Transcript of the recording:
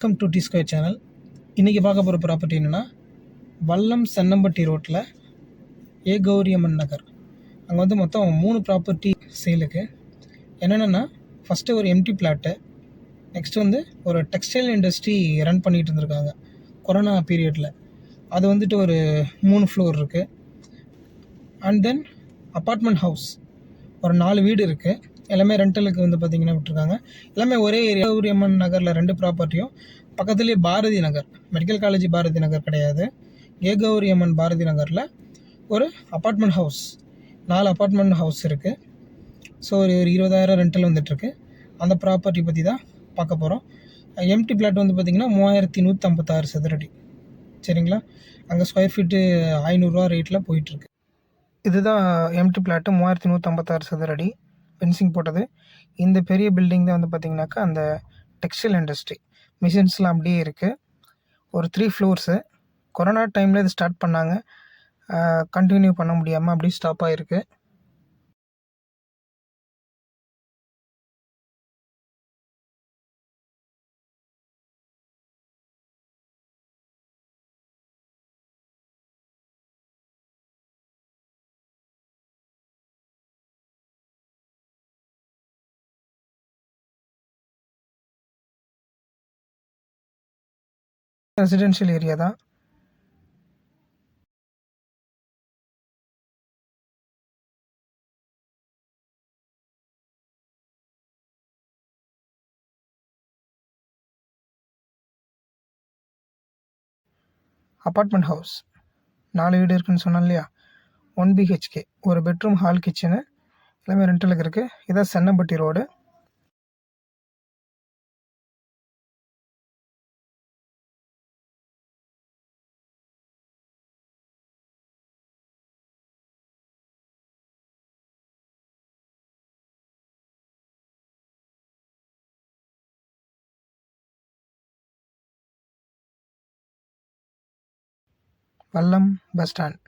Welcome to T square channel. இன்றைக்கி பார்க்க போகிற ப்ராப்பர்ட்டி என்னென்னா, வல்லம் சென்னம்பட்டி ரோட்டில் ஏகௌரியம்மன் நகர். அங்கே வந்து மொத்தம் 3 ப்ராப்பர்ட்டி சேலுக்கு. என்னென்னா, ஃபஸ்ட்டு ஒரு எம்டி பிளாட்டு, நெக்ஸ்ட்டு வந்து ஒரு டெக்ஸ்டைல் இண்டஸ்ட்ரி ரன் பண்ணிகிட்டு இருந்திருக்காங்க கொரோனா பீரியடில். அது வந்துட்டு ஒரு 3 ஃப்ளோர் இருக்குது. அண்ட் தென் அப்பார்ட்மெண்ட் ஹவுஸ் ஒரு 4 வீடு இருக்குது. எல்லாமே ரெண்டலுக்கு வந்து பார்த்திங்கன்னா விட்டுருக்காங்க. எல்லாமே ஒரே ஏரியா. ஏகௌரியம்மன் நகரில் 2 ப்ராப்பர்ட்டியும் பக்கத்துலேயே பாரதி நகர், மெடிக்கல் காலேஜ் பாரதி நகர் கிடையாது, ஏகௌரியம்மன் பாரதி நகரில் ஒரு அப்பார்ட்மெண்ட் ஹவுஸ், 4 அப்பார்ட்மெண்ட் ஹவுஸ் இருக்குது. ஸோ ஒரு 20,000 ரெண்டல் வந்துட்டுருக்கு. அந்த ப்ராப்பர்ட்டி பற்றி தான் பார்க்க போகிறோம். எம்டி பிளாட் வந்து பார்த்திங்கன்னா 3156 சதுரடி. சரிங்களா? அங்கே ஸ்கொயர் ஃபீட்டு 500 ரேட்டில் போயிட்டுருக்கு. இதுதான் எம்டி பிளாட்டு, 3156 சதுரடி, ஃபென்சிங் போட்டது. இந்த பெரிய பில்டிங் தான் வந்து பார்த்திங்கனாக்கா அந்த டெக்ஸ்டைல் இண்டஸ்ட்ரி. மிஷின்ஸ்லாம் அப்படியே இருக்குது. ஒரு 3 ஃப்ளோர்ஸு. கொரோனா டைமில் இது ஸ்டார்ட் பண்ணாங்க, கண்டினியூ பண்ண முடியாமல் அப்படியே ஸ்டாப் ஆகிருக்கு. ரெசிடென்ஷியல் ஏரியா தான். அப்பார்ட்மெண்ட் ஹவுஸ் 4 வீடு இருக்குதுன்னு சொன்னேன் இல்லையா? 1 பிஹெச்கே, ஒரு பெட்ரூம், ஹால், கிச்சனு, எல்லாமே ரெண்டலுக்கு இருக்குது. இதான் சென்னம்பட்டி ரோடு. வல்லம் பஸ் ஸ்டாண்ட்.